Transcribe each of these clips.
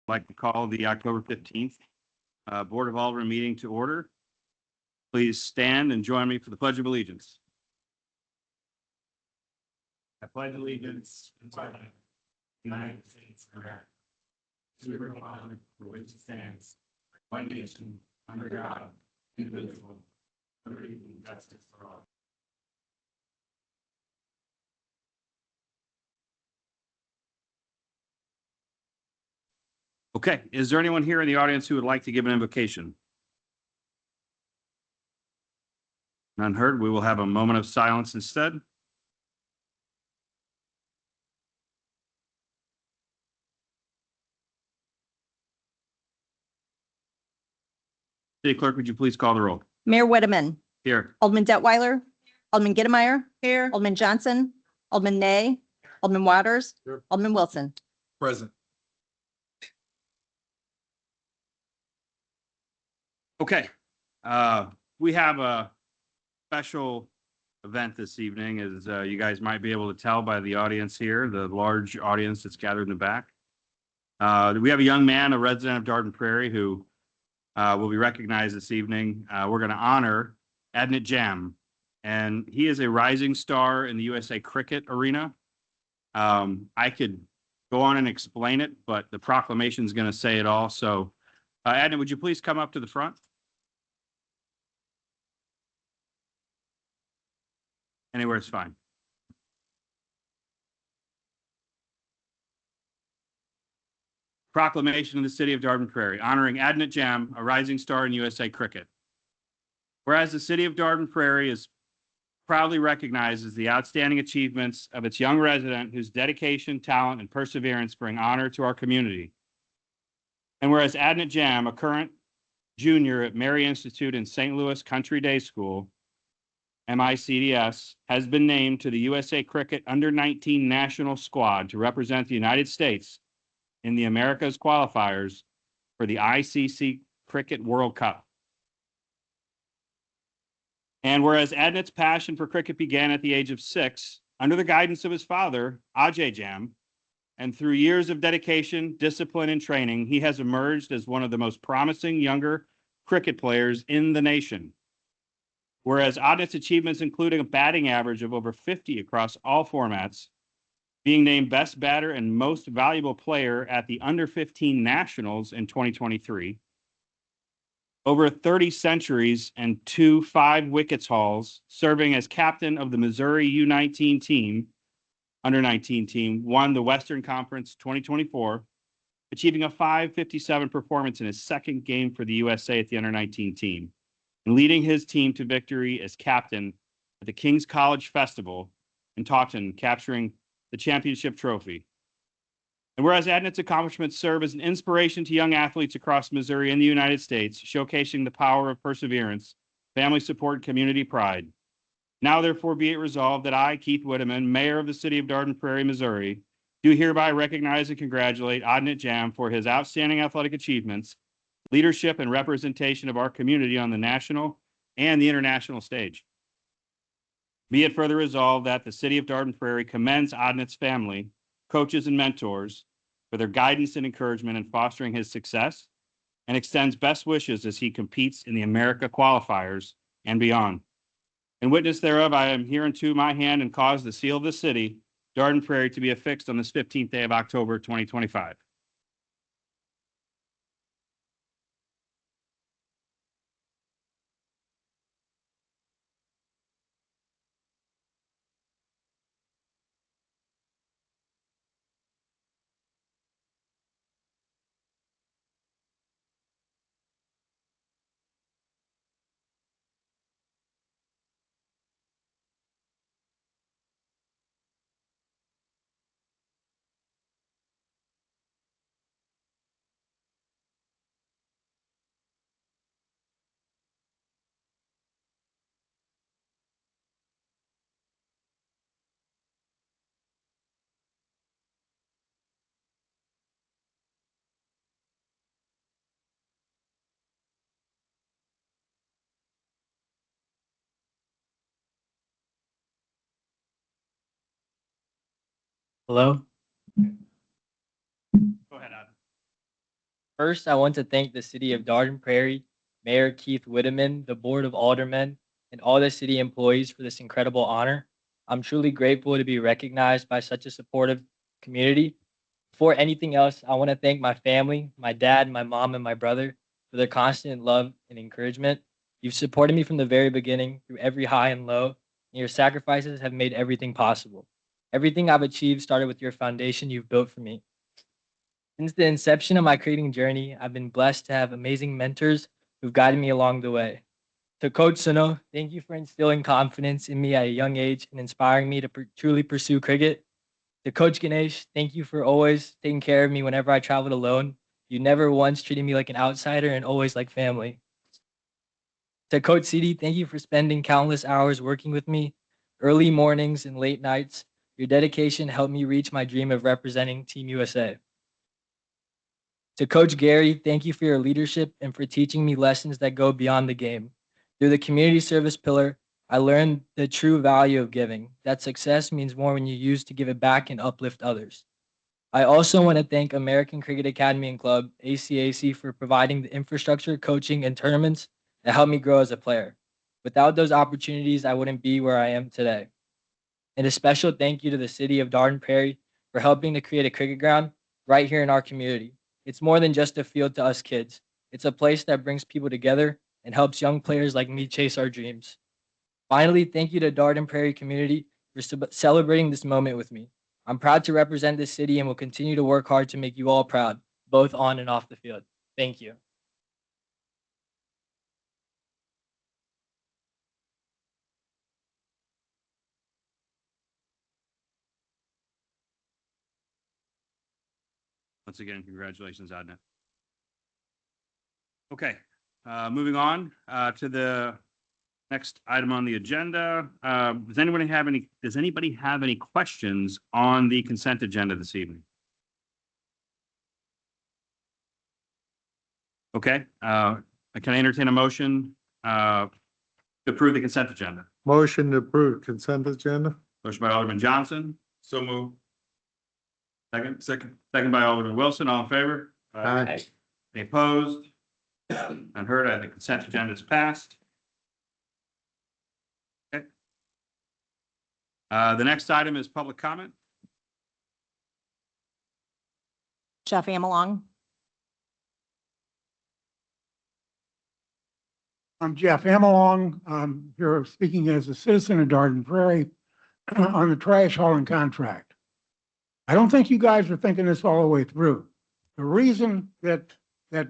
I'd like to call the October 15th Board of Aldermen meeting to order. Please stand and join me for the Pledge of Allegiance. I pledge allegiance to the United States of America, to the republic for which it stands, one nation, under God, indivisible, liberty and justice for all. Okay, is there anyone here in the audience who would like to give an invocation? None heard. We will have a moment of silence instead. City Clerk, would you please call the roll? Mayor Whitteman, Here. Alderman Detweiler, Alderman Gittemeyer, here, Alderman Johnson, Alderman Nay, Alderman Waters, Here. Alderman Wilson. Present. Okay, we have a special event this evening, as you guys might be able to tell by the audience here, the large audience that's gathered in the back. We have a young man, a resident of Darden Prairie, who will be recognized this evening. We're going to honor Adnit Jam, and he is a rising star in the USA cricket arena. I could go on and explain it, but the proclamation is going to say it all. So, Adnit, would you please come up to the front? Anywhere is fine. Proclamation of the City of Darden Prairie, honoring Adnit Jam, a rising star in USA cricket. Whereas the City of Darden Prairie is proudly recognizes the outstanding achievements of its young resident whose dedication, talent, and perseverance bring honor to our community. And whereas Adnit Jam, a current junior at Mary Institute in St. Louis Country Day School, MICDS, has been named to the USA Cricket Under-19 National Squad to represent the United States in the Americas qualifiers for the ICC Cricket World Cup. And whereas Adnit's passion for cricket began at the age of 6, under the guidance of his father, Ajay Jam, and through years of dedication, discipline, and training, he has emerged as one of the most promising younger cricket players in the nation. Whereas Adnit's achievements including a batting average of over 50 across all formats, being named best batter and most valuable player at the Under-15 Nationals in 2023, over 30 centuries and 2 5-wickets hauls, serving as captain of the Missouri U19 team, Under-19 team, won the Western Conference 2024, achieving a .557 performance in his second game for the USA at the Under-19 team, and leading his team to victory as captain at the King's College Festival in Taunton, capturing the championship trophy. And whereas Adnit's accomplishments serve as an inspiration to young athletes across Missouri and the United States, showcasing the power of perseverance, family support, and community pride. Now, therefore, be it resolved that I, Keith Whitteman, Mayor of the City of Darden Prairie, Missouri, do hereby recognize and congratulate Adnit Jam for his outstanding athletic achievements, leadership, and representation of our community on the national and the international stage. Be it further resolved that the City of Darden Prairie commends Adnit's family, coaches, and mentors for their guidance and encouragement in fostering his success, and extends best wishes as he competes in the America qualifiers and beyond. In witness thereof, I am hereunto my hand and cause the seal of the city, Darden Prairie, to be affixed on this 15th day of October, 2025. Hello? Go ahead, Adam. First, I want to thank the City of Dardenne Prairie, Mayor Keith Whitteman, the Board of Aldermen, and all the city employees for this incredible honor. I'm truly grateful to be recognized by such a supportive community. Before anything else, I want to thank my family, my dad, my mom, and my brother for their constant love and encouragement. You've supported me from the very beginning through every high and low, and your sacrifices have made everything possible. Everything I've achieved started with your foundation you've built for me. Since the inception of my creating journey, I've been blessed to have amazing mentors who've guided me along the way. To Coach Sano, thank you for instilling confidence in me at a young age and inspiring me to truly pursue cricket. To Coach Ganesh, thank you for always taking care of me whenever I traveled alone. You never once treated me like an outsider and always like family. To Coach CD, thank you for spending countless hours working with me, early mornings and late nights. Your dedication helped me reach my dream of representing Team USA. To Coach Gary, thank you for your leadership and for teaching me lessons that go beyond the game. Through the community service pillar, I learned the true value of giving, that success means more when you use to give it back and uplift others. I also want to thank American Cricket Academy and Club, ACAC, for providing the infrastructure, coaching, and tournaments that helped me grow as a player. Without those opportunities, I wouldn't be where I am today. And a special thank you to the City of Dardenne Prairie for helping to create a cricket ground right here in our community. It's more than just a field to us kids. It's a place that brings people together and helps young players like me chase our dreams. Finally, thank you to Dardenne Prairie community for celebrating this moment with me. I'm proud to represent this city and will continue to work hard to make you all proud, both on and off the field. Thank you. Once again, congratulations, Adnan. Okay, moving on to the next item on the agenda. Does anybody have any questions on the consent agenda this evening? Okay, can I entertain a motion to approve the consent agenda? Motion to approve consent agenda. Motion by Alderman Johnson. So moved. Second by Alderman Wilson. All in favor? Aye. Any opposed? Unheard. I think consent agenda is passed. Okay. The next item is public comment. Jeff Amalong. I'm Jeff Amalong. I'm here speaking as a citizen of Dardenne Prairie on the trash hauling contract. I don't think you guys are thinking this all the way through. The reason that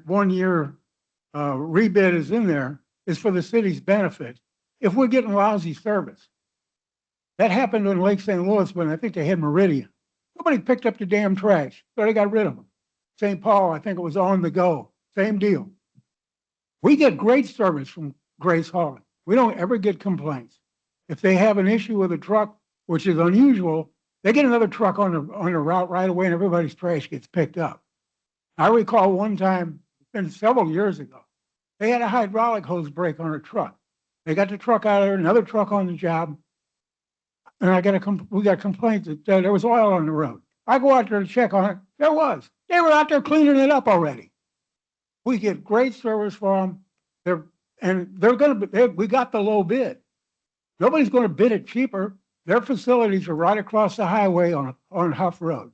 1 year rebid is in there is for the city's benefit. If we're getting lousy service, that happened in Lake St. Louis when I think they had Meridian. Nobody picked up the damn trash, so they got rid of them. St. Paul, I think it was on the go. Same deal. We get great service from Grace Hauling. We don't ever get complaints. If they have an issue with a truck, which is unusual, they get another truck on the route right away and everybody's trash gets picked up. I recall one time, and several years ago, they had a hydraulic hose break on a truck. They got the truck out of there, another truck on the job, and we got complaints that there was oil on the road. I go out there to check on it. There was. They were out there cleaning it up already. We get great service from them. We got the low bid. Nobody's going to bid it cheaper. Their facilities are right across the highway on Huff Road.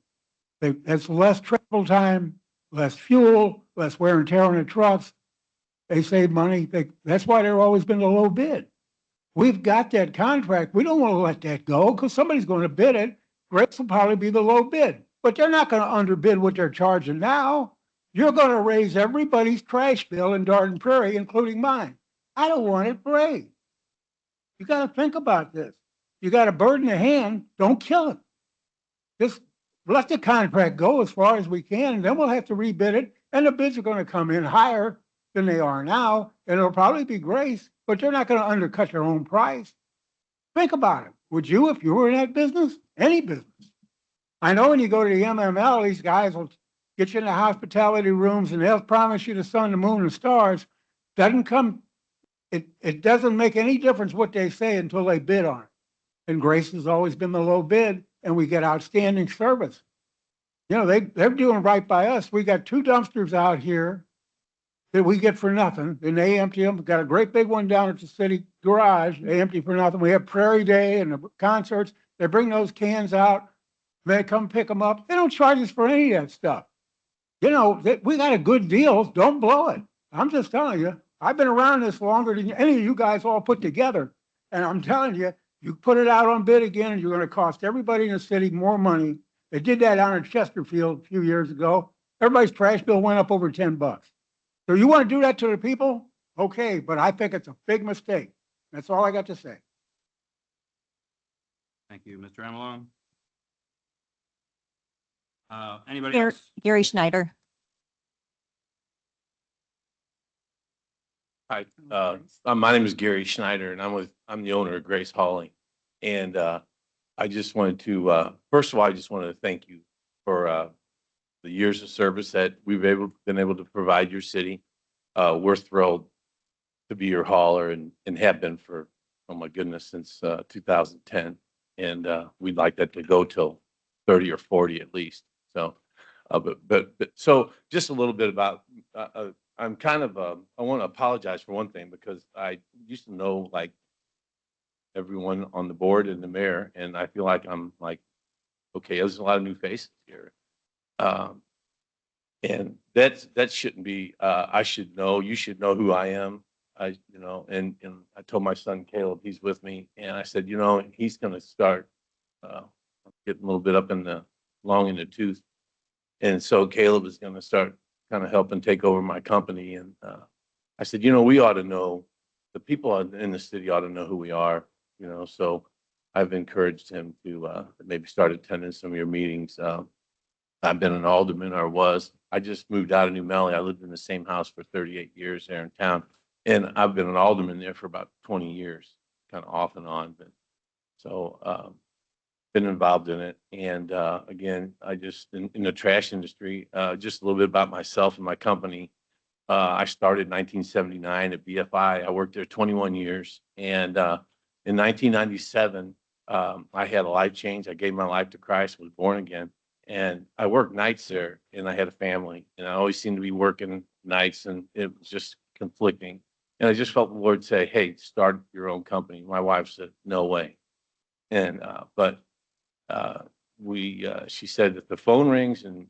It's less travel time, less fuel, less wear and tear on the trucks. They save money. That's why they've always been the low bid. We've got that contract. We don't want to let that go because somebody's going to bid it. Grace will probably be the low bid, but they're not going to underbid what they're charging now. You're going to raise everybody's trash bill in Dardenne Prairie, including mine. I don't want it raised. You got to think about this. You got a bird in the hand, don't kill it. Just let the contract go as far as we can, and then we'll have to rebid it, and the bids are going to come in higher than they are now, and it'll probably be Grace, but they're not going to undercut their own price. Think about it. Would you if you were in that business? Any business. I know when you go to the MML, these guys will get you in the hospitality rooms and they'll promise you the sun, the moon, and stars. It doesn't make any difference what they say until they bid on it. And Grace has always been the low bid, and we get outstanding service. You know, they're doing right by us. We got 2 dumpsters out here that we get for nothing, and they empty them. We've got a great big one down at the city garage. They empty for nothing. We have Prairie Day and the concerts. They bring those cans out. They come pick them up. They don't charge us for any of that stuff. You know, we got a good deal. Don't blow it. I'm just telling you. I've been around this longer than any of you guys all put together. And I'm telling you, you put it out on bid again, and you're going to cost everybody in the city more money. They did that down in Chesterfield a few years ago. Everybody's trash bill went up over $10. So you want to do that to the people? Okay, but I think it's a big mistake. That's all I got to say. Thank you, Mr. Amalong. Anybody Gar- else? Gary Schneider. Hi, my name is Gary Schneider, and I'm the owner of Grace Hauling. And I just wanted to, first of all, I just wanted to thank you for the years of service that we've been able to provide your city. We're thrilled to be your hauler and have been for, oh my goodness, since 2010. And we'd like that to go till 30 or 40 at least. So, but so just a little bit about, I'm kind of, I want to apologize for one thing, because I used to know like everyone on the board and the mayor, and I feel like I'm like, okay, there's a lot of new faces here. And that shouldn't be, I should know, you should know who I am. And I told my son Caleb, he's with me, and I said, he's going to start getting a little bit up in the long in the tooth. And so Caleb is going to start kind of helping take over my company. And I said, we ought to know, the people in the city ought to know who we are, so I've encouraged him to maybe start attending some of your meetings. I've been an alderman, or was. I just moved out of New Melle. I lived in the same house for 38 years there in town. And I've been an alderman there for about 20 years, kind of off and on. But so been involved in it. And again, I just, in the trash industry, just a little bit about myself and my company. I started in 1979 at BFI. I worked there 21 years. And in 1997, I had a life change. I gave my life to Christ, was born again. And I worked nights there, and I had a family. And I always seemed to be working nights, and it was just conflicting. And I just felt the Lord say, hey, start your own company. My wife said, no way. And but she said that the phone rings and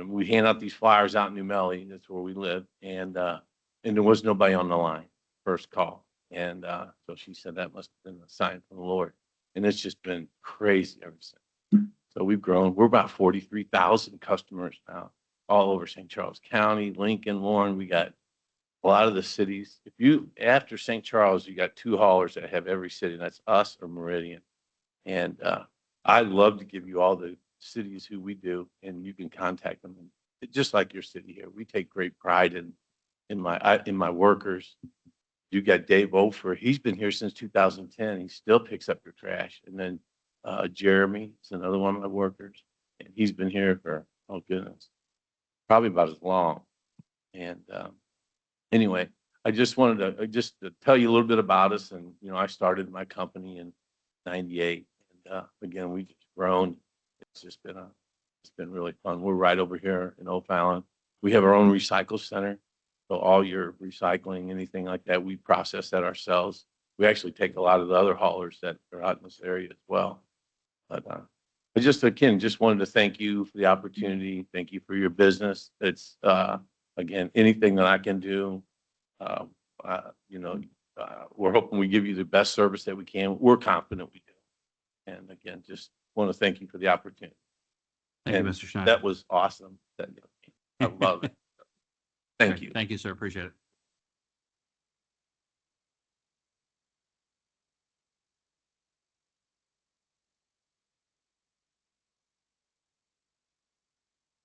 we hand out these flyers out in New Melle. That's where we live. And there was nobody on the line, first call. And so she said that must have been a sign from the Lord. And it's just been crazy ever since. So we've grown. We're about 43,000 customers now, all over St. Charles County, Lincoln, Warren. We got a lot of the cities. After St. Charles, you got 2 haulers that have every city, and that's us or Meridian. And I'd love to give you all the cities who we do, and you can contact them. Just like your city here, we take great pride in my workers. You got Dave Ofer. He's been here since 2010. He still picks up your trash. And then Jeremy is another one of my workers, and he's been here for, oh goodness, probably about as long. And anyway, I just wanted to tell you a little bit about us. And I started my company in '98, and again, we've grown. It's been really fun. We're right over here in O'Fallon. We have our own recycle center, so all your recycling, anything like that, we process that ourselves. We actually take a lot of the other haulers that are out in this area as well. But I just wanted to thank you for the opportunity. Thank you for your business. It's again, anything that I can do. We're hoping we give you the best service that we can. We're confident we do. And again, just want to thank you for the opportunity. Thank you, And Mr. Schneider. that was awesome. I love it. Thank you. Thank you, sir. Appreciate it.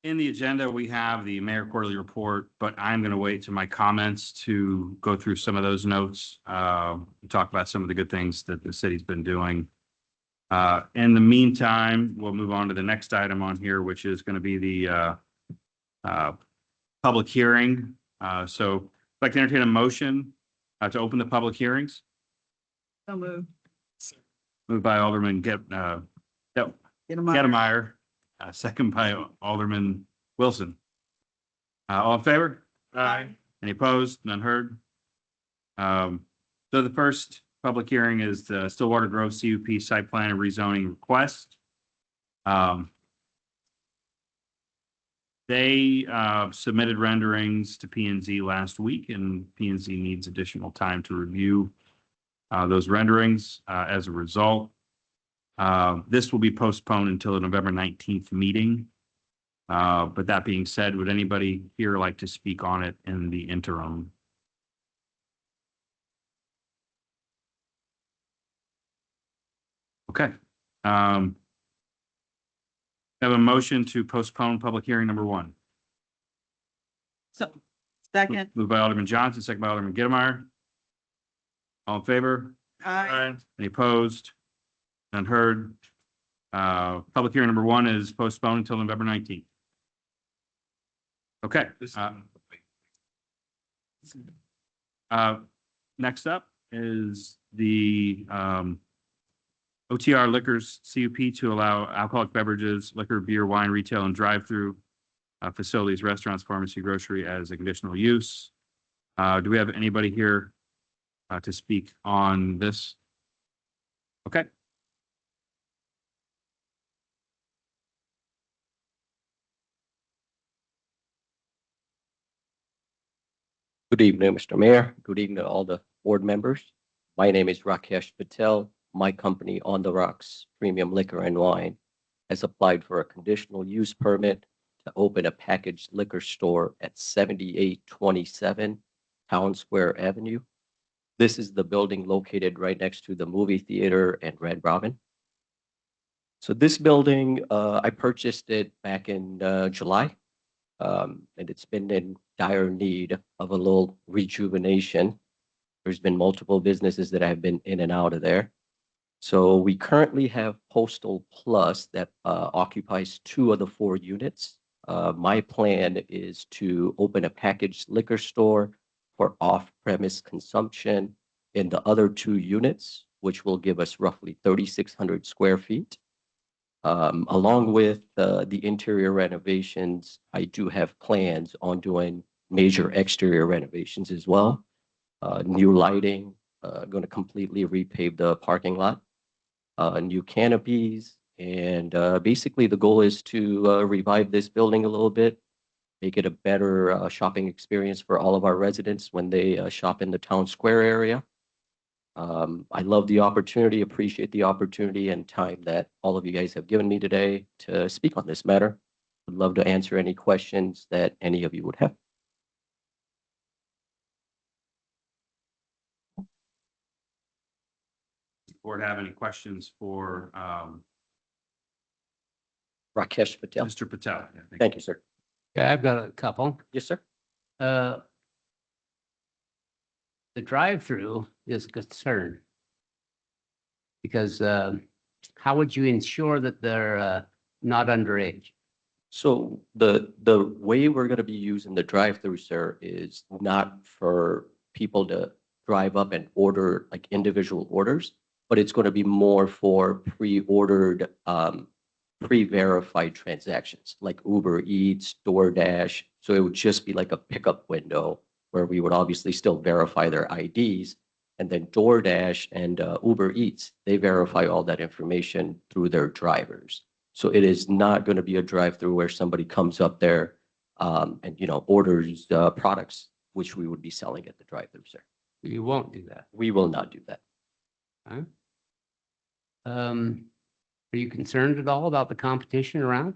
In the agenda, we have the mayor quarterly report, but I'm going to wait to my comments to go through some of those notes, and talk about some of the good things that the city's been doing. In the meantime, we'll move on to the next item on here, which is going to be the public hearing. So I'd like to entertain a motion to open the public hearings. So moved. Moved by Alderman Gettmeyer, second by Alderman Wilson. All in favor? Aye. Any opposed? None heard? So the first public hearing is the Stillwater Grove CUP site plan and rezoning request. They submitted renderings to P and Z last week, and P and Z needs additional time to review those renderings. As a result, this will be postponed until the November 19th meeting. But that being said, would anybody here like to speak on it in the interim? Okay. Have a motion to postpone public hearing number 1. So, second. Moved by Alderman Johnson, second by Alderman Gittmeyer. All in favor? Aye. Any opposed? None heard. Public hearing number 1 is postponed until November 19th. Okay. Next up is the OTR Liquors CUP to allow alcoholic beverages, liquor, beer, wine, retail, and drive-through facilities, restaurants, pharmacy, grocery as a conditional use. Do we have anybody here to speak on this? Okay. Good evening, Mr. Mayor. Good evening to all the board members. My name is Rakesh Patel. My company, On the Rocks Premium Liquor and Wine, has applied for a conditional use permit to open a packaged liquor store at 7827 Town Square Avenue. This is the building located right next to the movie theater and Red Robin. So this building, I purchased it back in July. And it's been in dire need of a little rejuvenation. There's been multiple businesses that have been in and out of there. So we currently have Postal Plus that occupies 2 of the 4 units. My plan is to open a packaged liquor store for off-premise consumption in the other 2 units, which will give us roughly 3,600 square feet. Along with the interior renovations, I do have plans on doing major exterior renovations as well. New lighting, going to completely repave the parking lot, new canopies, and basically the goal is to revive this building a little bit, make it a better shopping experience for all of our residents when they shop in the town square area. I love the opportunity, appreciate the opportunity and time that all of you guys have given me today to speak on this matter. Would love to answer any questions that any of you would have. Does the board have any questions for Rakesh Patel. Mr. Patel? Yeah, Thank you, sir. Yeah, I've got a couple. Yes, sir. The drive-through is a concern. Because how would you ensure that they're not underage? So the way we're going to be using the drive-through, sir, is not for people to drive up and order like individual orders, but it's going to be more for pre-ordered, pre-verified transactions like Uber Eats, DoorDash. So it would just be like a pickup window where we would obviously still verify their IDs. And then DoorDash and Uber Eats, they verify all that information through their drivers. So it is not going to be a drive-through where somebody comes up there and, orders products, which we would be selling at the drive-through, sir. You won't do that. We will not do that. Huh? Are you concerned at all about the competition around?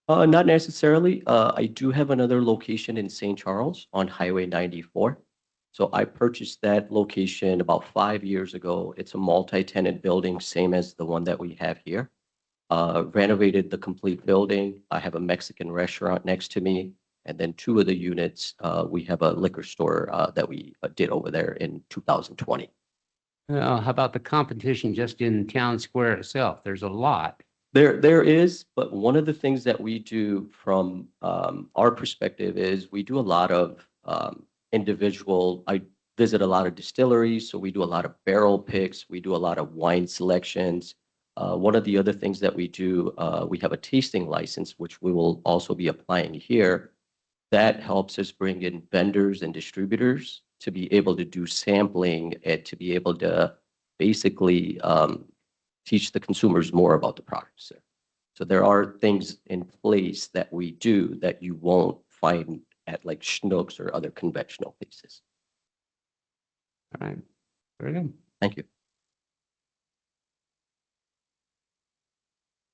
Not necessarily. I do have another location in St. Charles on Highway 94. So I purchased that location about 5 years ago. It's a multi-tenant building, same as the one that we have here. Renovated the complete building. I have a Mexican restaurant next to me. And then 2 of the units, we have a liquor store that we did over there in 2020. How about the competition just in town square itself? There's a lot. There is, but one of the things that we do from our perspective is we do a lot of I visit a lot of distilleries, so we do a lot of barrel picks, we do a lot of wine selections. One of the other things that we do, we have a tasting license, which we will also be applying here. That helps us bring in vendors and distributors to be able to do sampling and to be able to basically teach the consumers more about the products. So there are things in place that we do that you won't find at like Schnucks or other conventional places. All right, very good. Thank you.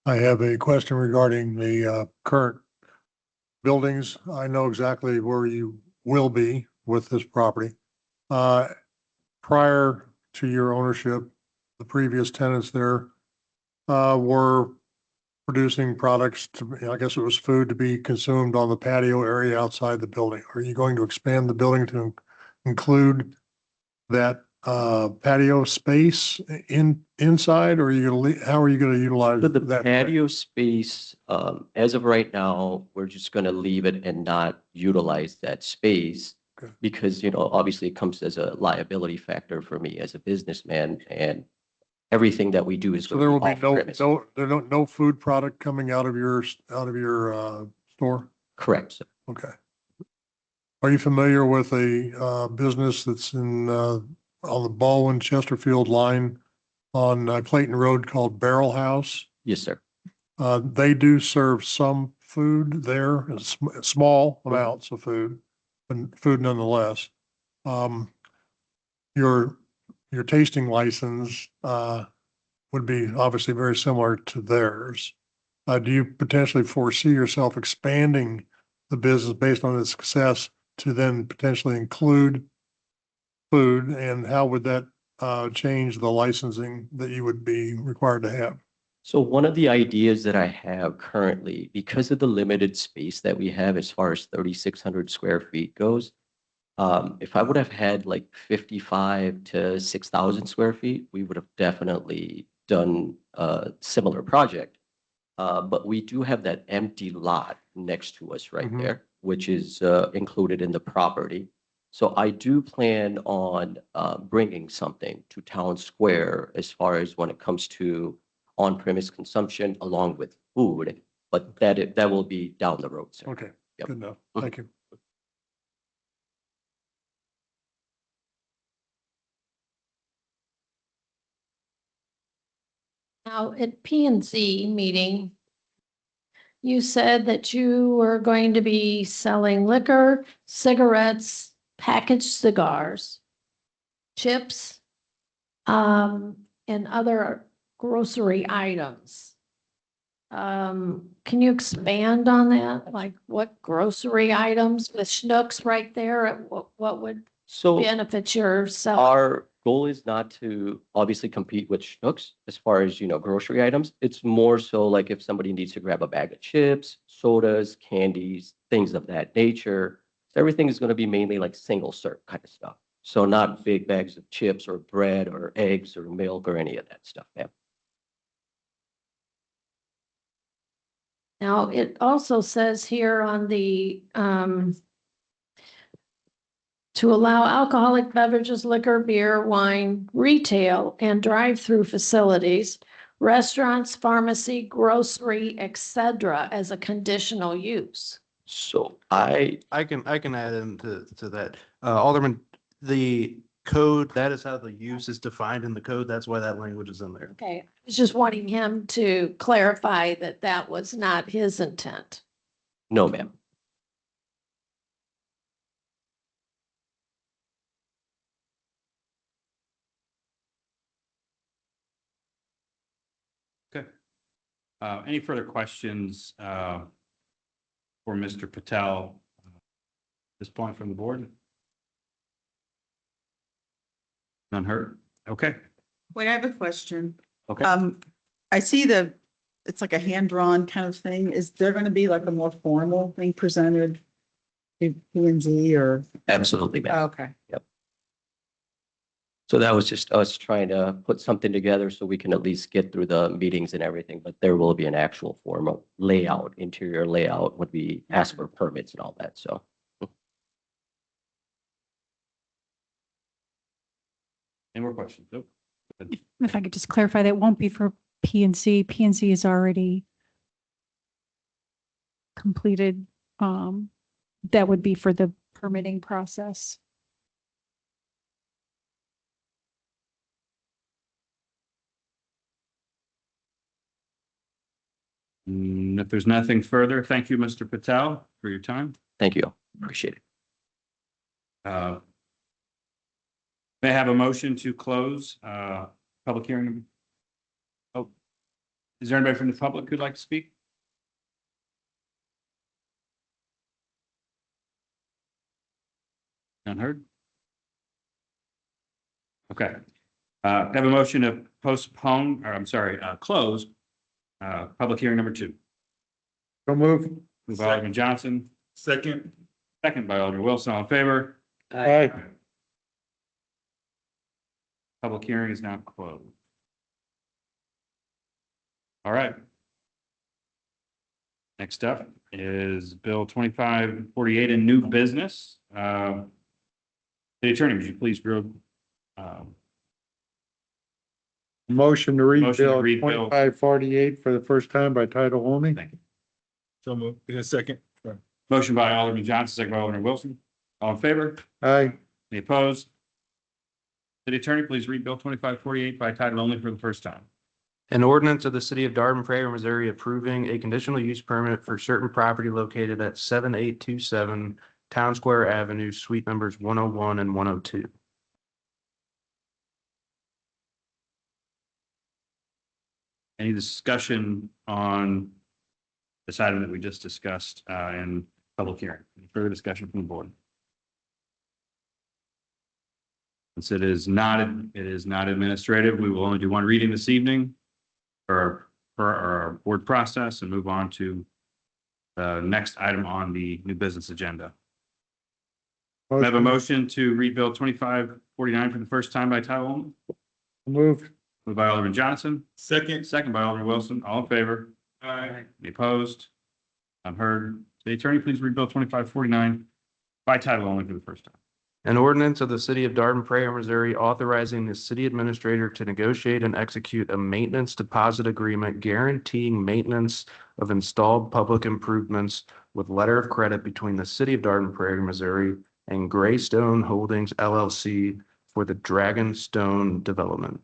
I have a question regarding the current buildings. I know exactly where you will be with this property. Prior to your ownership, the previous tenants there were producing products to, I guess it was food to be consumed on the patio area outside the building. Are you going to expand the building to include that patio space inside, or are you gonna, how are you gonna utilize So the that? patio space, as of right now, we're just gonna leave it and not utilize that space. Okay. Because, you know, obviously it comes as a liability factor for me as a businessman, and everything that we do is So gonna there will be be off no, premise. no food product coming out of your store? Correct, sir. Okay. Are you familiar with a business that's in on the Baldwin Chesterfield line on Clayton Road called Barrel House? Yes, sir. They do serve some food there, small amounts of food, but food nonetheless. Your tasting license would be obviously very similar to theirs. Do you potentially foresee yourself expanding the business based on its success to then potentially include food? And how would that change the licensing that you would be required to have? So one of the ideas that I have currently, because of the limited space that we have as far as 3,600 square feet goes, if I would have had like 55 to 6,000 square feet, we would have definitely done a similar project. But we do have that empty lot next to us right Mhm. there, which is included in the property. So I do plan on bringing something to Town Square as far as when it comes to on-premise consumption along with food, but that will be down the road, sir. Okay, Yep. good enough. Mhm. Thank you. Now, at P and Z meeting, you said that you were going to be selling liquor, cigarettes, packaged cigars, chips, and other grocery items. Can you expand on that? Like what grocery items with Schnucks right there? What would So benefit yourself? our goal is not to obviously compete with Schnucks as far as, you know, grocery items. It's more so like if somebody needs to grab a bag of chips, sodas, candies, things of that nature. So everything is going to be mainly like single serve kind of stuff. So not big bags of chips or bread or eggs or milk or any of that stuff, ma'am. Now, it also says here on the, to allow alcoholic beverages, liquor, beer, wine, retail, and drive-through facilities, restaurants, pharmacy, grocery, etc., as a conditional use. So I can add into that. Alderman, the code, that is how the use is defined in the code. That's why that language is in there. Okay, I was just wanting him to clarify that that was not his intent. no, ma'am. Okay. Any further questions for Mr. Patel at this point from the board? None heard? Okay. Wait, I have a question. Okay. I see it's like a hand-drawn kind of thing. Is there going to be like a more formal thing presented to P&Z or? Absolutely, ma'am. Oh, okay. So that was just us trying to put something together so we can at least get through the meetings and everything, but there will be an actual formal layout, interior layout would be asked for permits and all that, so. Any more questions? Nope. If I could just clarify, that won't be for PNC. PNC is already completed. That would be for the permitting process. If there's nothing further, thank you, Mr. Patel, for your time. Thank you. Appreciate it. May I have a motion to close public hearing? Oh, is there anybody from the public who'd like to speak? None heard? Okay. Have a motion to postpone, or I'm sorry, close public hearing number 2. So move. Moved by Alderman Johnson, Second. second by Alderman Wilson, all in favor? Aye. Public hearing is now closed. All right. Next up is Bill 2548, a new business. City Attorney, would you please read Motion to read Motion to Bill read Bill. 2548 for the first time by title only. Thank you. So move. In a second. Motion by Alderman Johnson, second by Alderman Wilson. All in favor? Aye. Any opposed? City Attorney, please read Bill 2548 by title only for the first time. An ordinance of the city of Darden Prairie, Missouri, approving a conditional use permit for certain property located at 7827 Town Square Avenue, suite numbers 101 and 102. Any discussion on this item that we just discussed in public hearing? Any further discussion from the board? Since it is not administrative, we will only do one reading this evening for our board process and move on to the next item on the new business agenda. We have a motion to read Bill 2549 for the first time by title only. Moved. Moved by Alderman Johnson. Second. Second by Alderman Wilson. All in favor? Aye. Any opposed? I'm heard. City Attorney, please read Bill 2549 by title only for the first time. An ordinance of the city of Darden Prairie, Missouri, authorizing the city administrator to negotiate and execute a maintenance deposit agreement guaranteeing maintenance of installed public improvements with letter of credit between the city of Darden Prairie, Missouri and Greystone Holdings LLC for the Dragonstone development.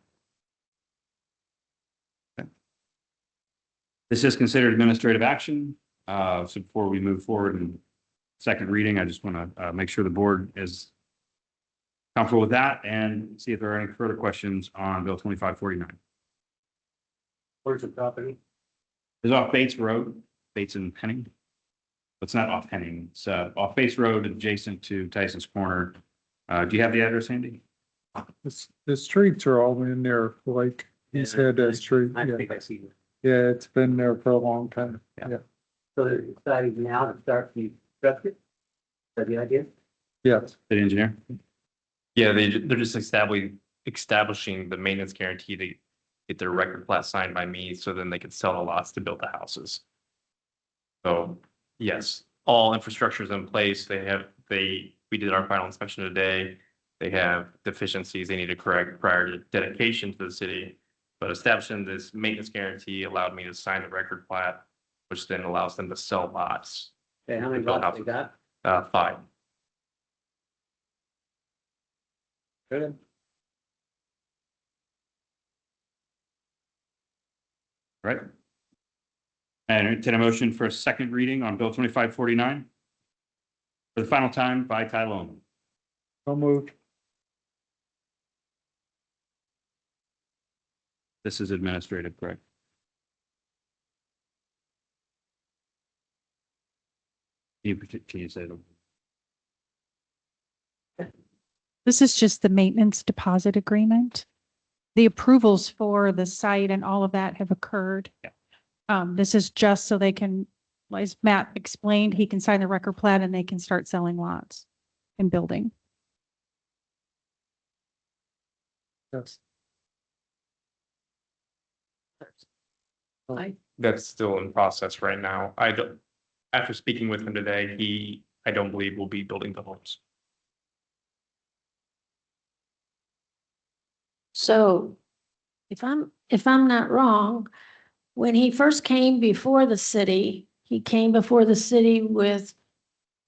This is considered administrative action. So before we move forward in second reading, I just want to make sure the board is comfortable with that and see if there are any further questions on Bill 2549. Where's the property? It's off Bates Road, Bates and Henning. It's not off Henning, it's off Bates Road adjacent to Tyson's Corner. Do you have the address handy? The streets are all in there, like he's had that street. Yeah. I see. Yeah, it's been there for a long time. Yeah. So they're deciding now to start the structure? Is that the idea? Yes. City engineer? Yeah, they're just establishing the maintenance guarantee to get their record plat signed by me, so then they can sell the lots to build the houses. So, yes, all infrastructure is in place. We did our final inspection today. They have deficiencies they need to correct prior to dedication to the city. But establishing this maintenance guarantee allowed me to sign the record plat, which then allows them to sell lots. Okay, how many lots they got? 5. Good. Right. And entertain a motion for a second reading on Bill 2549 for the final time by title only. So moved. This is administrative, correct? Can you say it? This is just the maintenance deposit agreement. The approvals for the site and all of that have occurred. Yeah. This is just so they can, as Matt explained, he can sign the record plat and they can start selling lots and building. Yes. That's still in process right now. After speaking with him today, I don't believe will be building the homes. So if I'm not wrong, when he first came before the city, he came before the city with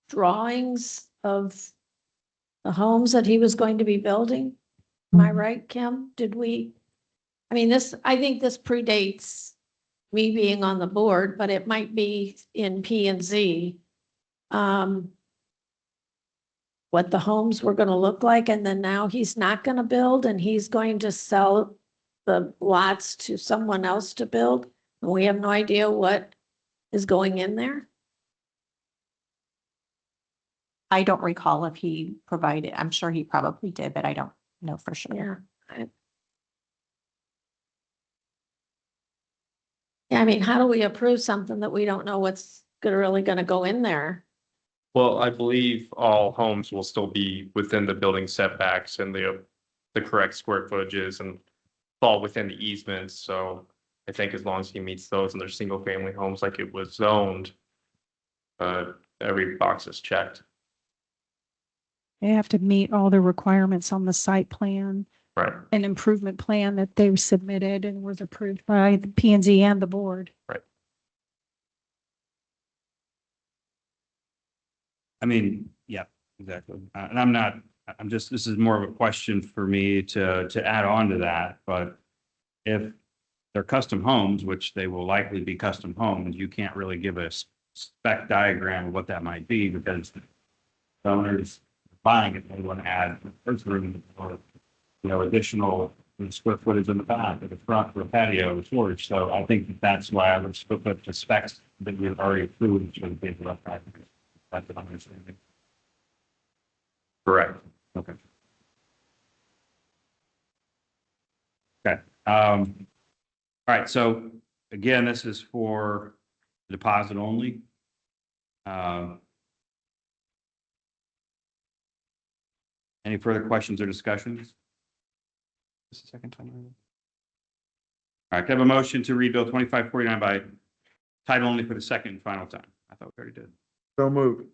drawings of the homes that he was going to be building. Am I right, Kim? Did we? I mean, I think this predates me being on the board, but it might be in P and Z. What the homes were gonna look like, and then now he's not gonna build and he's going to sell the lots to someone else to build. And we have no idea what is going in there. I don't recall if he provided, I'm sure he probably did, but I don't know for sure. Yeah, I mean, how do we approve something that we don't know what's really gonna go in there? Well, I believe all homes will still be within the building setbacks and the correct square footages and fall within the easements. So I think as long as he meets those and they're single family homes like it was zoned, every box is checked. They have to meet all the requirements on the site plan Right. and improvement plan that they submitted and was approved by the P and Z and the board. Right. I mean, yeah, exactly. And I'm just, this is more of a question for me to add on to that, but if they're custom homes, which they will likely be custom homes, you can't really give a spec diagram of what that might be because the owners buying it, they want to add first room or, additional square footage in the back or the front for a patio or storage. So I think that's why I would put the specs that we've already approved for the paper up. That's what I'm understanding. Correct. Okay. Okay. All right. So again, this is for deposit only. Any further questions or discussions? This is the second time. All right. Can I have a motion to read Bill 2549 by title only for the second and final time? I thought we already did. So moved.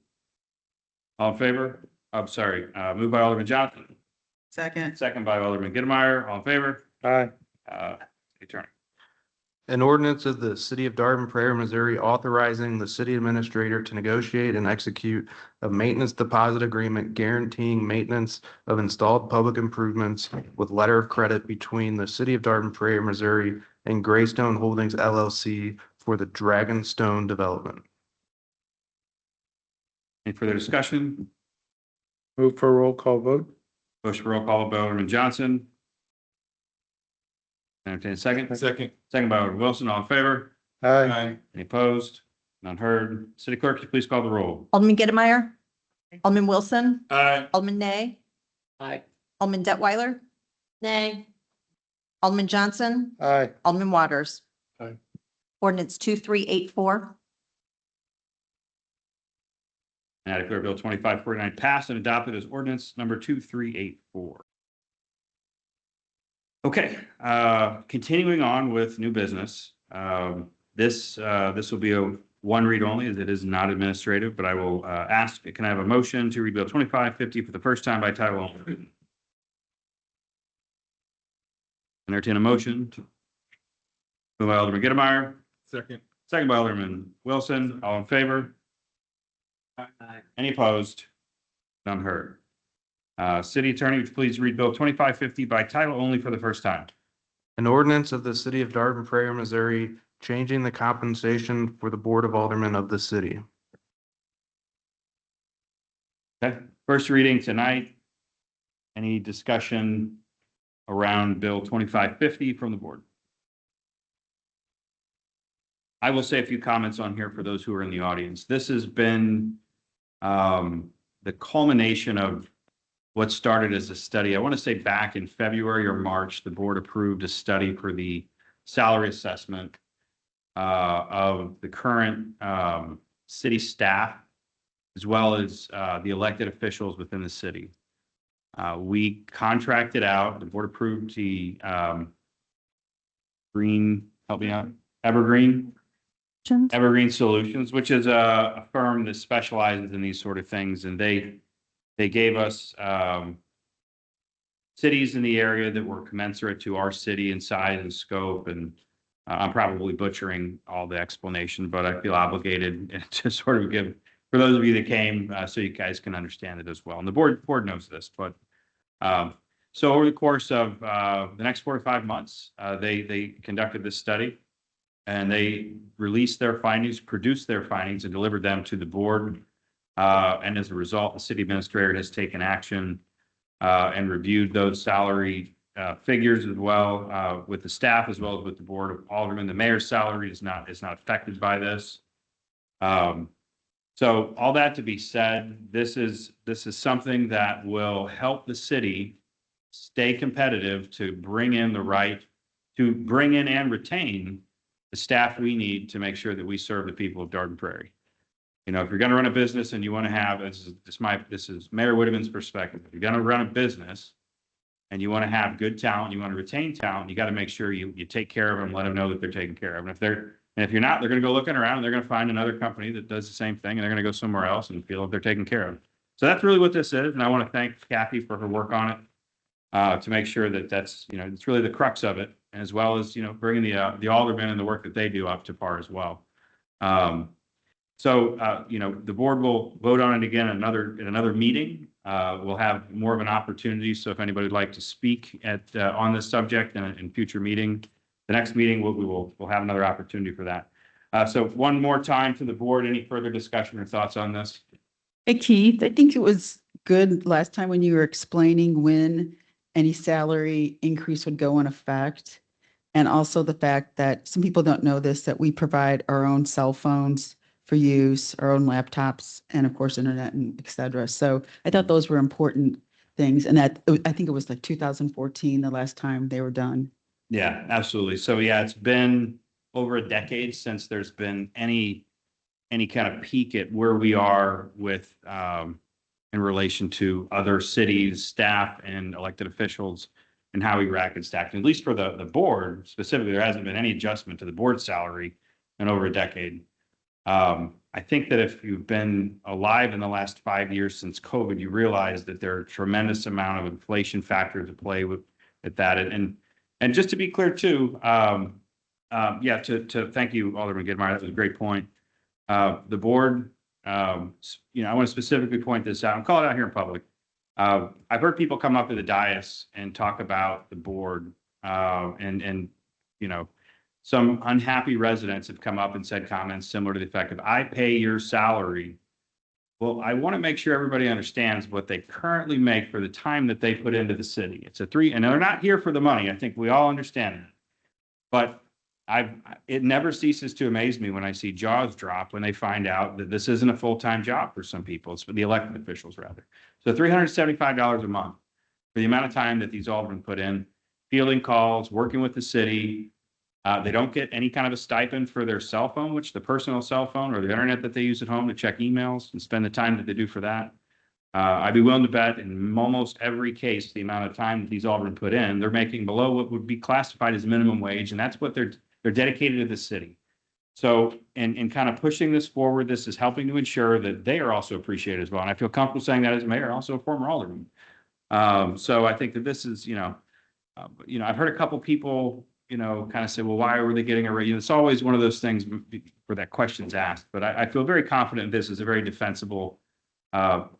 All in favor? I'm sorry. Moved by Alderman Johnson, Second. second by Alderman Gittmeyer. All in favor? Aye. Attorney. An ordinance of the city of Dardenne Prairie, Missouri, authorizing the city administrator to negotiate and execute a maintenance deposit agreement guaranteeing maintenance of installed public improvements with letter of credit between the city of Dardenne Prairie, Missouri and Greystone Holdings LLC for the Dragonstone development. Any further discussion? Move for a roll call vote. Motion for roll call by Alderman Johnson. Entertain a second. Second. Second by Alderman Wilson. All in favor? Aye. Any opposed? None heard. City Clerk, could you please call the roll? Alderman Gittmeyer, Alderman Wilson, Aye. Alderman Nay, Aye. Alderman Detweiler, Nay. Alderman Johnson, Aye. Alderman Waters. Aye. Ordinance 2384. And I declare Bill 2549 passed and adopted as ordinance number 2384. Okay, continuing on with new business. This will be a one read only as it is not administrative, but I will ask, can I have a motion to read Bill 2550 for the first time by title only? Entertain a motion. Moved by Alderman Gittmeyer, Second. second by Alderman Wilson. All in favor? Any opposed? None heard. City Attorney, would you please read Bill 2550 by title only for the first time? An ordinance of the city of Dardenne Prairie, Missouri, changing the compensation for the Board of Aldermen of the city. Okay, first reading tonight. Any discussion around Bill 2550 from the board? I will say a few comments on here for those who are in the audience. This has been the culmination of what started as a study. I want to say back in February or March, the board approved a study for the salary assessment of the current city staff, as well as the elected officials within the city. We contracted out, the board approved the Evergreen Solutions, which is a firm that specializes in these sort of things. And they gave us cities in the area that were commensurate to our city in size and scope. And I'm probably butchering all the explanation, but I feel obligated to sort of give, for those of you that came, so you guys can understand it as well. And the board knows this, but so over the course of the next 4 to 5 months, they conducted this study and they released their findings, produced their findings, and delivered them to the board. And as a result, the city administrator has taken action and reviewed those salary figures as well with the staff as well as with the board of aldermen. The mayor's salary is not affected by this. So all that to be said, this is something that will help the city stay competitive to bring in and retain the staff we need to make sure that we serve the people of Darden Prairie. You know, if you're going to run a business and you want to have, this is Mayor Whitteman's perspective. If you're going to run a business and you want to have good talent, you want to retain talent, you got to make sure you take care of them, let them know that they're taken care of. And if you're not, they're going to go looking around and they're going to find another company that does the same thing and they're going to go somewhere else and feel like they're taken care of. So that's really what this is. And I want to thank Kathy for her work on it to make sure that that's, you know, it's really the crux of it, as well as, you know, bringing the aldermen and the work that they do up to par as well. So, you know, the board will vote on it again in another meeting. We'll have more of an opportunity. So if anybody would like to speak on this subject in future meeting, the next meeting, we'll have another opportunity for that. So one more time to the board, any further discussion or thoughts on this? Hey, Keith, I think it was good last time when you were explaining when any salary increase would go in effect. And also the fact that some people don't know this, that we provide our own cell phones for use, our own laptops, and of course, internet and et cetera. So I thought those were important things. And that, I think it was like 2014, the last time they were done. Yeah, absolutely. So yeah, it's been over a decade since there's been any kind of peek at where we are with in relation to other cities, staff, and elected officials, and how we rack and stack. At least for the board specifically, there hasn't been any adjustment to the board salary in over a decade. I think that if you've been alive in the last 5 years since COVID, you realize that there are a tremendous amount of inflation factors at play with that. And just to be clear too, yeah, to thank you, Alderman Gidmeyer, that was a great point. The board, you know, I want to specifically point this out and call it out here in public. I've heard people come up to the dais and talk about the board, and you know, some unhappy residents have come up and said comments similar to the effect of, I pay your salary. Well, I want to make sure everybody understands what they currently make for the time that they put into the city. It's and they're not here for the money. I think we all understand that. But it never ceases to amaze me when I see jaws drop when they find out that this isn't a full-time job for some people. It's for the elected officials rather. So $375 a month for the amount of time that these aldermen put in, fielding calls, working with the city. They don't get any kind of a stipend for their cell phone, which the personal cell phone or the internet that they use at home to check emails and spend the time that they do for that. I'd be willing to bet in almost every case, the amount of time that these aldermen put in, they're making below what would be classified as minimum wage. And that's what they're dedicated to the city. So in kind of pushing this forward, this is helping to ensure that they are also appreciated as well. And I feel comfortable saying that as a mayor, also a former alderman. So I think that this is, you know, I've heard a couple people, you know, kind of say, well, why were they getting a raise? It's always one of those things where that question's asked, but I feel very confident this is a very defensible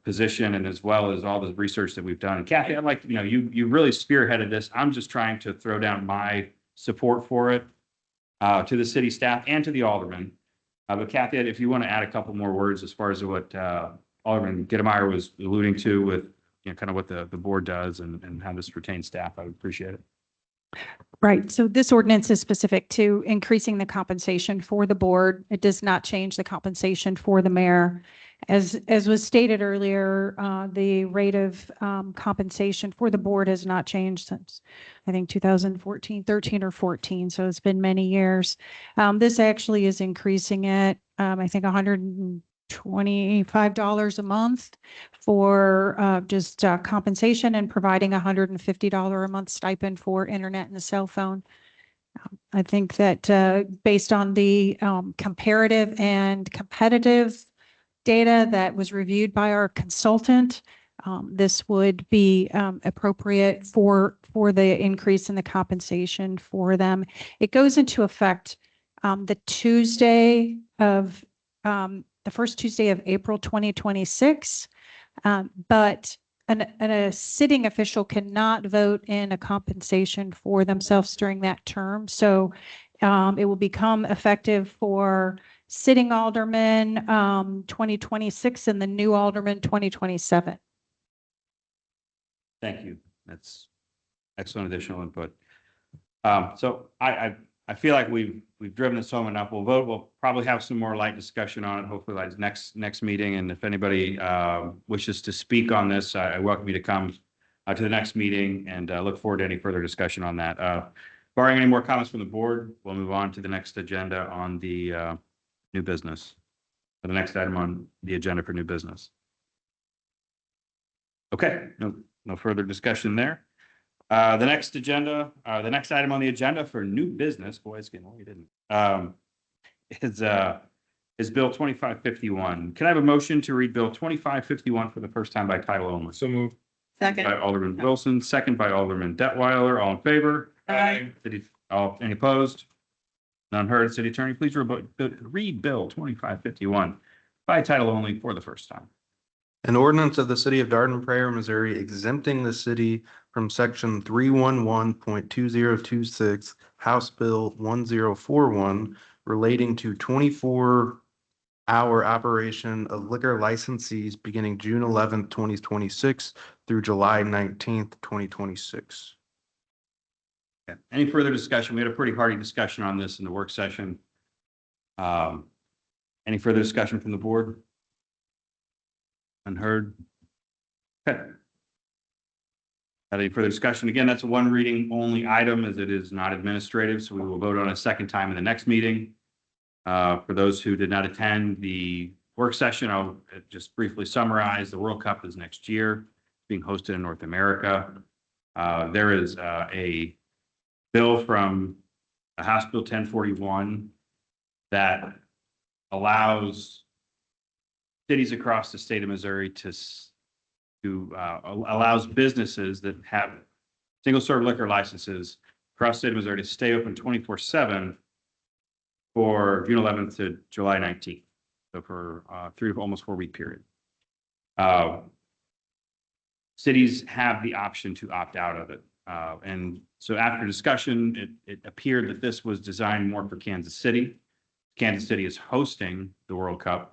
position, and as well as all the research that we've done. And Kathy, I'd like, you know, you really spearheaded this. I'm just trying to throw down my support for it to the city staff and to the aldermen. But Kathy, if you want to add a couple more words as far as what Alderman Gidmeyer was alluding to with, you know, kind of what the board does and how this retains staff, I would appreciate it. Right. So this ordinance is specific to increasing the compensation for the board. It does not change the compensation for the mayor. As was stated earlier, the rate of compensation for the board has not changed since, I think, 2014, 13 or 14. So it's been many years. This actually is increasing it, I think, $125 a month for just compensation, and providing $150 a month stipend for internet and a cell phone. I think that based on the comparative and competitive data that was reviewed by our consultant, This would be appropriate for the increase in the compensation for them. It goes into effect the first Tuesday of April 2026. But a sitting official cannot vote in a compensation for themselves during that term. So it will become effective for sitting aldermen 2026 and the new alderman 2027. Thank you. That's excellent additional input. So I feel like we've driven this home enough. We'll vote. We'll probably have some more light discussion on it, hopefully like next meeting. And if anybody wishes to speak on this, I welcome you to come to the next meeting and look forward to any further discussion on that. Barring any more comments from the board, we'll move on to the next agenda on the new business. The next item on the agenda for new business. Okay, no further discussion there. The next item on the agenda for new business, boy, it's getting, we didn't, is Bill 2551. Can I have a motion to read Bill 2551 for the first time by title only? So moved. Second. By Alderman Wilson, second by Alderman Detweiler. All in favor? Aye. Any opposed? None heard. City Attorney, please read Bill 2551 by title only for the first time. An ordinance of the city of Dardenne Prairie, Missouri, exempting the city from section 311.2026, House Bill 1041, relating to 24-hour operation of liquor licensees beginning June 11th, 2026 through July 19th, 2026. Okay. Any further discussion? We had a pretty hearty discussion on this in the work session. Any further discussion from the board? Unheard. Okay. Any further discussion? Again, that's a one reading only item as it is not administrative, so we will vote on a second time in the next meeting. For those who did not attend the work session, I'll just briefly summarize. The World Cup is next year, being hosted in North America. There is a bill from House Bill 1041 that allows cities across the state of Missouri allows businesses that have single serve liquor licenses across the state of Missouri to stay open 24/7 for June 11th to July 19th. So for almost 4 week period. Cities have the option to opt out of it. And so after discussion, it appeared that this was designed more for Kansas City. Kansas City is hosting the World Cup.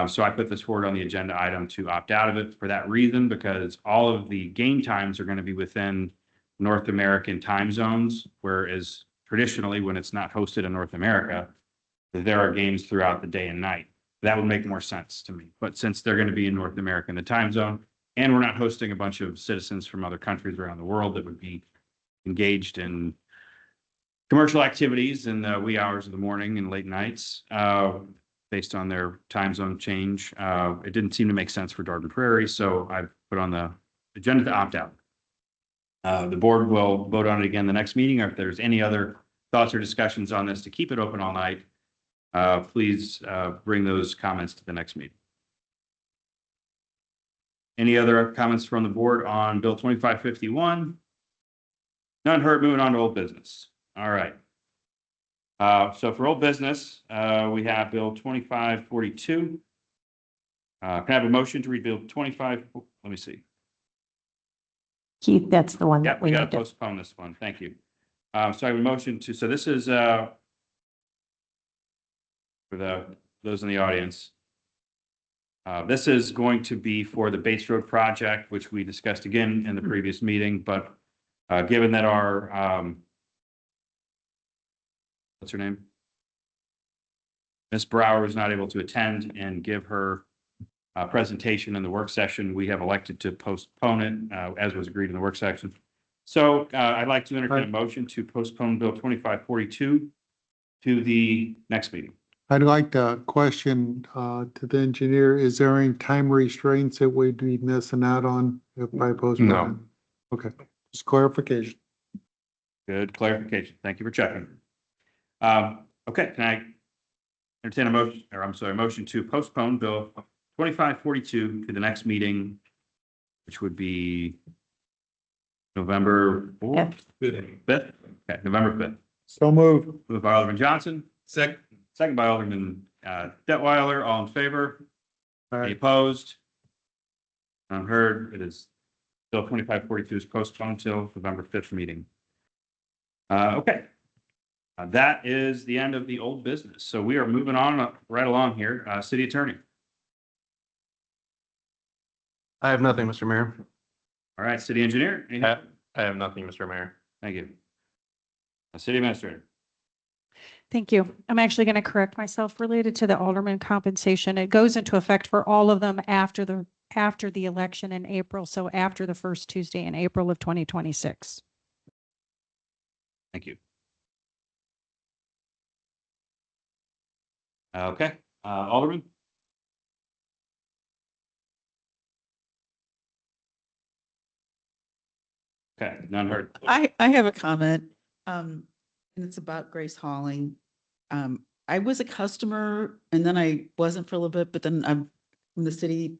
So I put this forward on the agenda item to opt out of it for that reason, because all of the game times are going to be within North American time zones, whereas traditionally when it's not hosted in North America, there are games throughout the day and night. That would make more sense to me. But since they're going to be in North America in the time zone, and we're not hosting a bunch of citizens from other countries around the world that would be engaged in commercial activities in the wee hours of the morning and late nights, based on their time zone change. It didn't seem to make sense for Dardenne Prairie, so I put on the agenda to opt out. The board will vote on it again the next meeting, or if there's any other thoughts or discussions on this to keep it open all night, please bring those comments to the next meeting. Any other comments from the board on Bill 2551? None heard. Moving on to old business. All right. So for old business, we have Bill 2542. Can I have a motion to read Bill 25? Let me see. Keith, that's the one Yeah, that we we got need to to. postpone this one. Thank you. So I have a motion to, so this is for those in the audience. This is going to be for the Bates Road project, which we discussed again in the previous meeting, but given that our what's her name? Ms. Brower was not able to attend and give her presentation in the work session. We have elected to postpone it, as was agreed in the work session. So I'd like to entertain a motion to postpone Bill 2542 to the next meeting. I'd like to question to the engineer, is there any time restraints that we'd be missing out on if I postpone? No. Okay, just clarification. Good clarification. Thank you for checking. Okay, can I entertain a motion, or I'm sorry, motion to postpone Bill 2542 to the next meeting which would be November 4th? 5th? Okay, November 5th. So moved. Moved by Alderman Johnson, second by Alderman Detweiler. All in favor? Any opposed? None heard. It is Bill 2542 is postponed till November 5th meeting. Okay. That is the end of the old business. So we are moving on right along here. City Attorney. I have nothing, Mr. Mayor. All right, City Engineer. Anything? I have nothing, Mr. Mayor. Thank you. City Administrator. Thank you. I'm actually going to correct myself related to the alderman compensation. It goes into effect for all of them after the election in April. So after the first Tuesday in April of 2026. Thank you. Okay, Alderman. Okay, none heard. I have a comment, and it's about Grace Hauling. I was a customer and then I wasn't for a little bit, but then when the city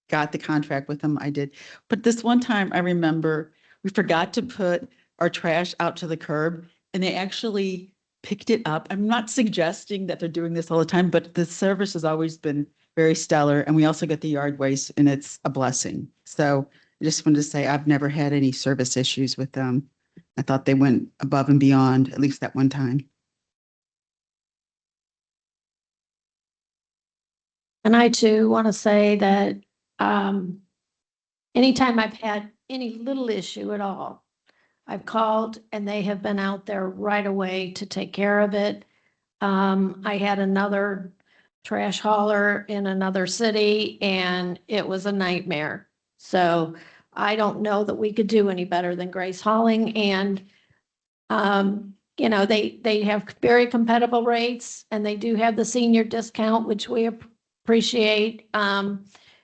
got the contract with them, I did. But this one time I remember we forgot to put our trash out to the curb and they actually picked it up. I'm not suggesting that they're doing this all the time, but the service has always been very stellar. And we also get the yard waste and it's a blessing. So I just wanted to say I've never had any service issues with them. I thought they went above and beyond, at least that one time. And I too want to say that anytime I've had any little issue at all, I've called and they have been out there right away to take care of it. I had another trash hauler in another city and it was a nightmare. So I don't know that we could do any better than Grace Hauling. And, you know, they have very competitive rates and they do have the senior discount, which we appreciate.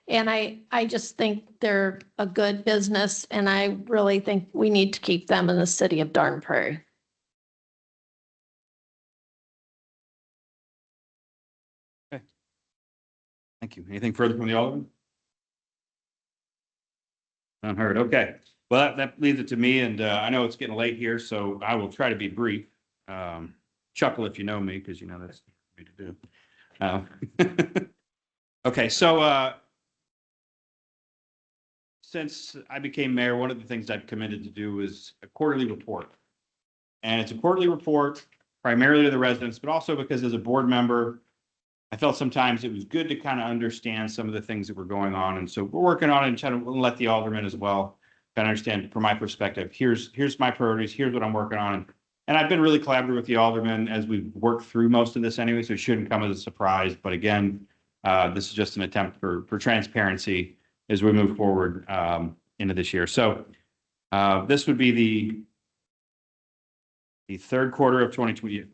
And I just think they're a good business and I really think we need to keep them in the city of Darden Prairie. Okay. Thank you. Anything further from the Alderman? None heard. Okay. Well, that leaves it to me and I know it's getting late here, so I will try to be brief. Chuckle if you know me, because you know that's me to do. Okay, so since I became mayor, one of the things I've committed to do is a quarterly report. And it's a quarterly report primarily to the residents, but also because as a board member, I felt sometimes it was good to kind of understand some of the things that were going on. And so we're working on it and trying to let the aldermen as well kind of understand from my perspective, here's my priorities, here's what I'm working on. And I've been really collaborative with the aldermen as we've worked through most of this anyway, so it shouldn't come as a surprise. But again, this is just an attempt for transparency as we move forward into this year. So this would be the third quarter of 2020,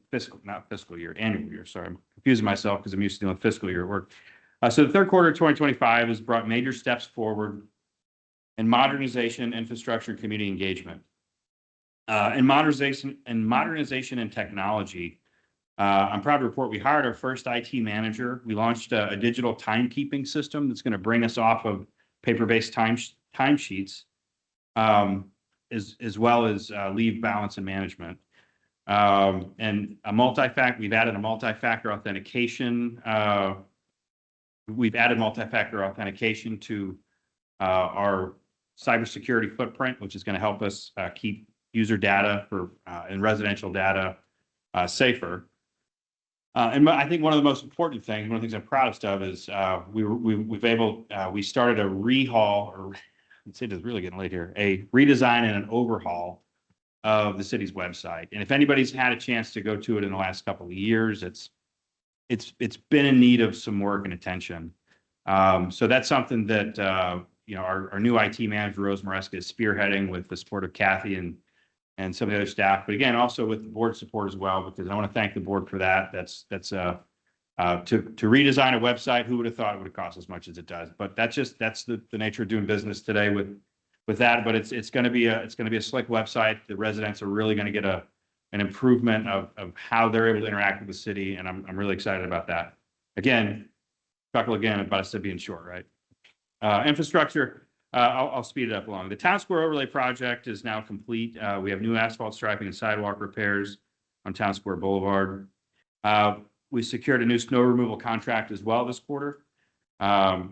annual year. Sorry, I'm confusing myself because I'm used to doing fiscal year work. So the third quarter of 2025 has brought major steps forward in modernization, infrastructure, and community engagement. In modernization and technology, I'm proud to report we hired our first IT manager. We launched a digital timekeeping system that's going to bring us off of paper-based timesheets, as well as leave balance and management. And we've added a multi-factor authentication. We've added multi-factor authentication to our cybersecurity footprint, which is going to help us keep user data and residential data safer. And I think one of the most important things, one of the things I'm proudest of is we started a rehaul, or let's say it's really getting late here, a redesign and an overhaul of the city's website. And if anybody's had a chance to go to it in the last couple of years, it's been in need of some work and attention. So that's something that our new IT manager, Rose Maresca, is spearheading with the support of Kathy and some of the other staff, but again, also with the board support as well, because I want to thank the board for that. That's to redesign a website. Who would have thought it would have cost as much as it does? But that's the nature of doing business today with that. But it's going to be a slick website. The residents are really going to get an improvement of how they're able to interact with the city, and I'm really excited about that. Again, chuckle again about us being short, right? Infrastructure. I'll speed it up along. The Town Square Overlay Project is now complete. We have new asphalt striping and sidewalk repairs on Town Square Boulevard. We secured a new snow removal contract as well this quarter.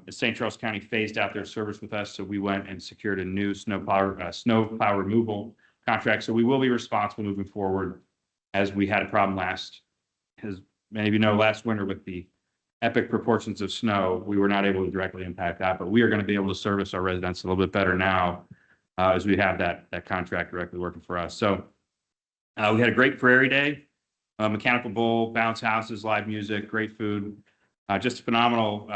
St. Charles County phased out their service with us, so we went and secured a new snow plow removal contract. So we will be responsible moving forward, as we had a problem as many of you know, last winter with the epic proportions of snow. We were not able to directly impact that, but we are going to be able to service our residents a little bit better now, as we have that contract directly working for us. So we had a great Prairie Day, mechanical bull, bounce houses, live music, great food. Just a phenomenal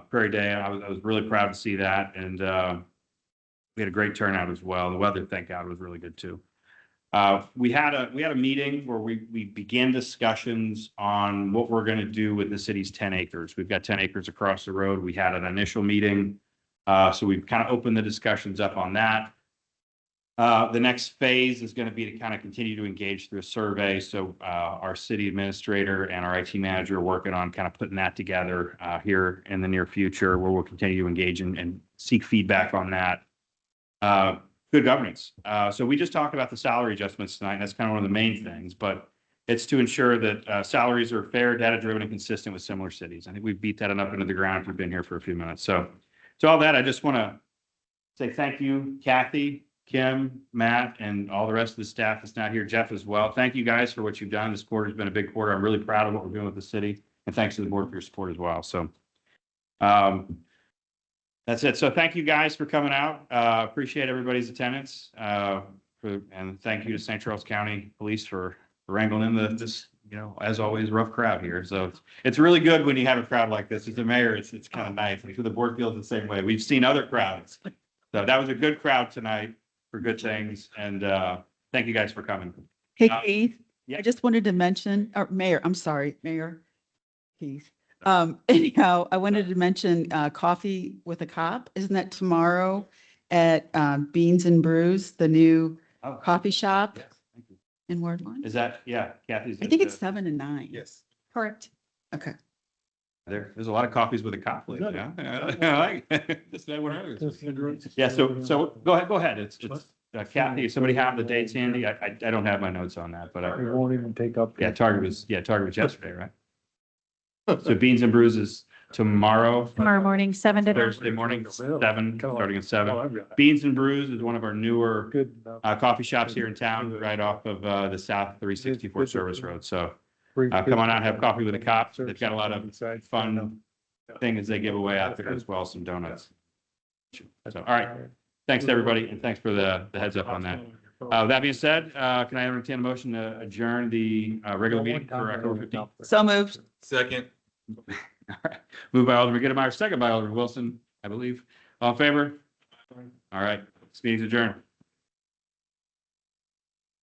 Prairie Day. I was really proud to see that, and we had a great turnout as well. The weather, thank God, was really good too. We had a meeting where we began discussions on what we're going to do with the city's 10 acres. We've got 10 acres across the road. We had an initial meeting, so we've kind of opened the discussions up on that. The next phase is going to be to kind of continue to engage through a survey. So our city administrator and our IT manager are working on kind of putting that together here in the near future, where we'll continue to engage and seek feedback on that. Good governance. So we just talked about the salary adjustments tonight, and that's kind of one of the main things, but it's to ensure that salaries are fair, data-driven, and consistent with similar cities. I think we've beat that up into the ground if you've been here for a few minutes. So to all that, I just want to say thank you, Kathy, Kim, Matt, and all the rest of the staff that's not here, Jeff as well. Thank you guys for what you've done. This quarter has been a big quarter. I'm really proud of what we're doing with the city, and thanks to the board for your support as well. So that's it. So thank you guys for coming out. Appreciate everybody's attendance. And thank you to St. Charles County Police for wrangling in this, as always, rough crowd here. So it's really good when you have a crowd like this. As a mayor, it's kind of nice. I'm sure the board feels the same way. We've seen other crowds. So that was a good crowd tonight for good things. And thank you guys for coming. Hey, Keith, yeah. I just wanted to mention, or Mayor, I'm sorry, Mayor Keith. Anyhow, I wanted to mention Coffee with a Cop. Isn't that tomorrow at Beans and Brews, the new coffee shop Yes, thank you. in Ward 1? Is that, yeah, Kathy's. I think it's 7 and 9. Yes. Correct. Okay. There's a lot of coffees with a cop lately, huh? I like it. Just that one earlier. Yeah, so go ahead. It's Kathy, if somebody have the dates handy? I don't have my notes on that, but We won't even take up. Target was yesterday, right? So Beans and Brews is tomorrow. Tomorrow morning, 7 to 9. Thursday morning, 7, starting at 7. Beans and Brews is one of our newer coffee shops here in town, right off of the South 364 Service Road. So come on out and have coffee with a cop. They've got a lot of fun things they give away out there as well, some donuts. So, all right. Thanks, everybody, and thanks for the heads up on that. That being said, can I entertain a motion to adjourn the regular meeting for October 15th? So moved. Second. All right. Moved by Alderman Gittmeyer, second by Alderman Wilson, I believe. All in favor? All right. This meeting's adjourned.